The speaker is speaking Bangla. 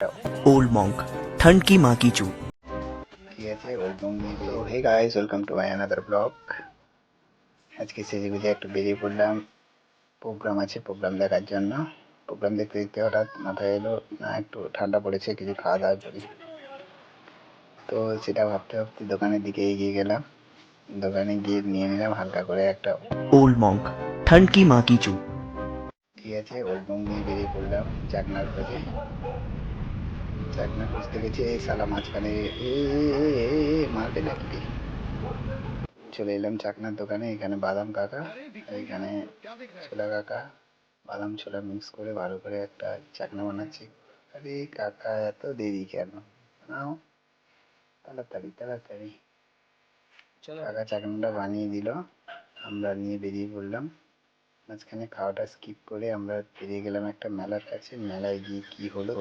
ओल्ड मॉन्क ठंड की माँ की चूत। ঠিক আছে ওয়েলকাম তো hey guys welcome to my another blog. আজকে সেজে গুজে একটু বেরিয়ে পড়লাম, প্রোগ্রাম আছে, প্রোগ্রাম দেখার জন্য। প্রোগ্রাম দেখতে দেখতে হঠাৎ মাথায় এলো না একটু ঠান্ডা পড়েছে, কিছু খাওয়া দাওয়া করি। তো সেটা ভাবতে ভাবতে দোকানের দিকে এগিয়ে গেলাম। দোকানে গিয়ে নিয়ে নিলাম হালকা করে একটা ओल्ड मॉन्क ठंड की माँ की चूत। ঠিক আছে ওয়েলকাম নিয়ে বেরিয়ে পড়লাম চাকনার খোঁজে। চাকনা খুঁজতে গেছি, এই সালা মাঝখানে মারবে নাকি রে। চলে এলাম চাকনার দোকানে। এখানে বাদাম কাকা, এখানে ছোলা কাকা, বাদাম ছোলা মিক্স করে ভালো করে একটা চাকনা বানাচ্ছি। আরে কাকা এত দেরি কেন, নাও তাড়াতাড়ি তাড়াতাড়ি। কাকা চাকনাটা বানিয়ে দিল, আমরা নিয়ে বেরিয়ে পড়লাম। মাঝখানে খাওয়াটা স্কিপ করে আমরা বেরিয়ে গেলাম একটা মেলার কাছে। মেলায় গিয়ে কি হলো